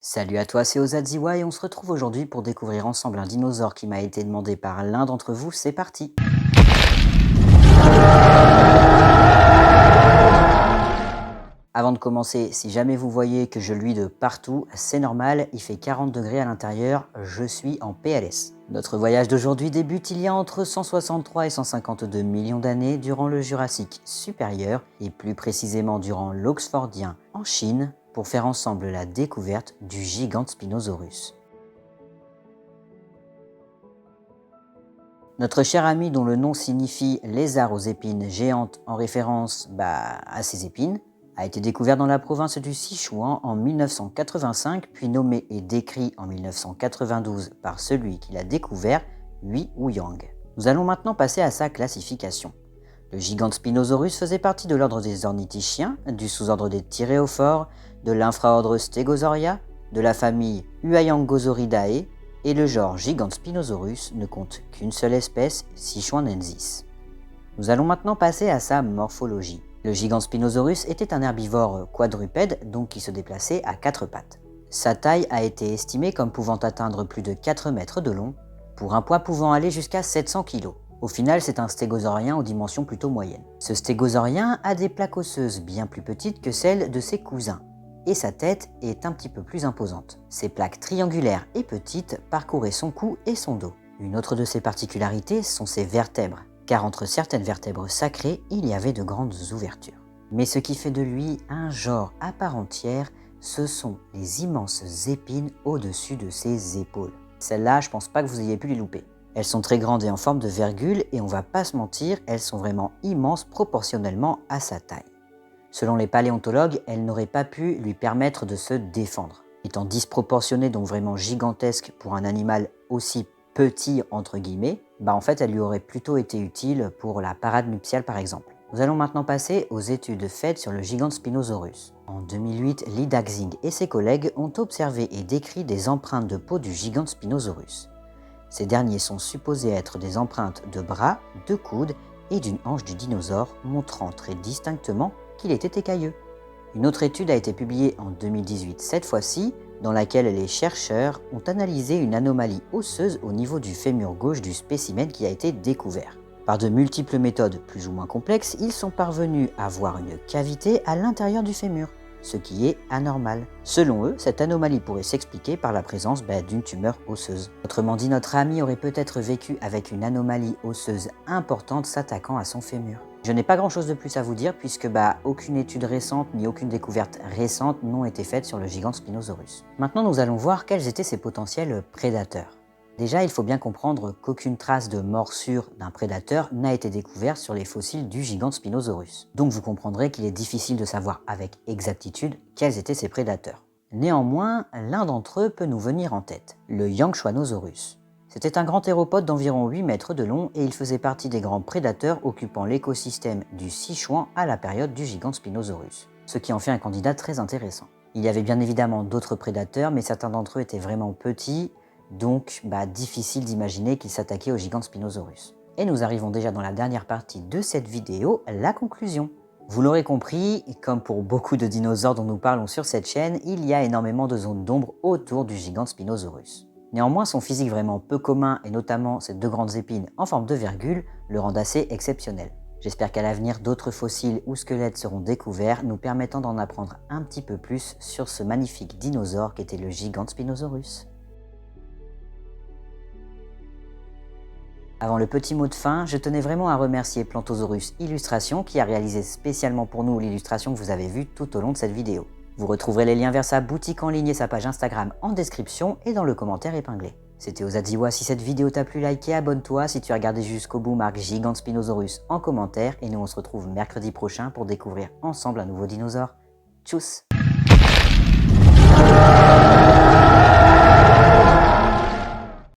Salut à toi, c'est Ozadziwa et on se retrouve aujourd'hui pour découvrir ensemble un dinosaure qui m'a été demandé par l'un d'entre vous. C'est parti! Avant de commencer, si jamais vous voyez que je luis de partout, c'est normal, il fait 40 degrés à l'intérieur, je suis en PLS. Notre voyage d'aujourd'hui débute il y a entre 163 et 152 millions d'années durant le Jurassique supérieur et plus précisément durant l'Oxfordien en Chine pour faire ensemble la découverte du gigante Spinosaurus. Notre cher ami dont le nom signifie lézard aux épines géantes en référence à ses épines, a été découvert dans la province du Sichuan en 1985, puis nommé et décrit en 1992 par celui qui l'a découvert, Hui Ouyang. Nous allons maintenant passer à sa classification. Le gigante Spinosaurus faisait partie de l'ordre des ornithichiens, du sous-ordre des thyréophores, de l'infraordre Stegosauria, de la famille Huayangosauриdae, et le genre gigante Spinosaurus ne compte qu'une seule espèce, Sichuanensis. Nous allons maintenant passer à sa morphologie. Le gigante Spinosaurus était un herbivore quadrupède, donc qui se déplaçait à quatre pattes. Sa taille a été estimée comme pouvant atteindre plus de 4 mètres de long, pour un poids pouvant aller jusqu'à 700 kg. Au final, c'est un stégosaurien aux dimensions plutôt moyennes. Ce stégosaurien a des plaques osseuses bien plus petites que celles de ses cousins, et sa tête est un petit peu plus imposante. Ses plaques triangulaires et petites parcouraient son cou et son dos. Une autre de ses particularités sont ses vertèbres, car entre certaines vertèbres sacrées, il y avait de grandes ouvertures. Mais ce qui fait de lui un genre à part entière, ce sont les immenses épines au-dessus de ses épaules. Celles-là, je pense pas que vous ayez pu les louper. Elles sont très grandes et en forme de virgule, et on va pas se mentir, elles sont vraiment immenses proportionnellement à sa taille. Selon les paléontologues, elles n'auraient pas pu lui permettre de se défendre. Étant disproportionnées, donc vraiment gigantesques pour un animal aussi petit entre guillemets, en fait elle lui aurait plutôt été utile pour la parade nuptiale par exemple. Nous allons maintenant passer aux études faites sur le gigante Spinosaurus. En 2008, Li Daxing et ses collègues ont observé et décrit des empreintes de peau du gigante Spinosaurus. Ces derniers sont supposés être des empreintes de bras, de coudes et d'une hanche du dinosaure, montrant très distinctement qu'il était écailleux. Une autre étude a été publiée en 2018 cette fois-ci, dans laquelle les chercheurs ont analysé une anomalie osseuse au niveau du fémur gauche du spécimen qui a été découvert. Par de multiples méthodes plus ou moins complexes, ils sont parvenus à voir une cavité à l'intérieur du fémur, ce qui est anormal. Selon eux, cette anomalie pourrait s'expliquer par la présence d'une tumeur osseuse. Autrement dit, notre ami aurait peut-être vécu avec une anomalie osseuse importante s'attaquant à son fémur. Je n'ai pas grand chose de plus à vous dire puisque aucune étude récente ni aucune découverte récente n'ont été faites sur le gigante Spinosaurus. Maintenant nous allons voir quels étaient ses potentiels prédateurs. Déjà il faut bien comprendre qu'aucune trace de morsure d'un prédateur n'a été découverte sur les fossiles du gigante Spinosaurus. Donc vous comprendrez qu'il est difficile de savoir avec exactitude quels étaient ses prédateurs. Néanmoins, l'un d'entre eux peut nous venir en tête, le Yangchuanosaurus. C'était un grand théropode d'environ 8 mètres de long et il faisait partie des grands prédateurs occupant l'écosystème du Sichuan à la période du gigante Spinosaurus, ce qui en fait un candidat très intéressant. Il y avait bien évidemment d'autres prédateurs, mais certains d'entre eux étaient vraiment petits, donc difficile d'imaginer qu'ils s'attaquaient au gigante Spinosaurus. Et nous arrivons déjà dans la dernière partie de cette vidéo, la conclusion. Vous l'aurez compris, comme pour beaucoup de dinosaures dont nous parlons sur cette chaîne, il y a énormément de zones d'ombre autour du gigante Spinosaurus. Néanmoins, son physique vraiment peu commun, et notamment ses deux grandes épines en forme de virgule, le rendent assez exceptionnel. J'espère qu'à l'avenir, d'autres fossiles ou squelettes seront découverts, nous permettant d'en apprendre un petit peu plus sur ce magnifique dinosaure qu'était le gigante Spinosaurus. Avant le petit mot de fin, je tenais vraiment à remercier Plantosaurus Illustration qui a réalisé spécialement pour nous l'illustration que vous avez vue tout au long de cette vidéo. Vous retrouverez les liens vers sa boutique en ligne et sa page Instagram en description et dans le commentaire épinglé. C'était Ozadziwa, si cette vidéo t'a plu, like et abonne-toi. Si tu as regardé jusqu'au bout, marque Gigante Spinosaurus en commentaire et nous on se retrouve mercredi prochain pour découvrir ensemble un nouveau dinosaure. Tchuss!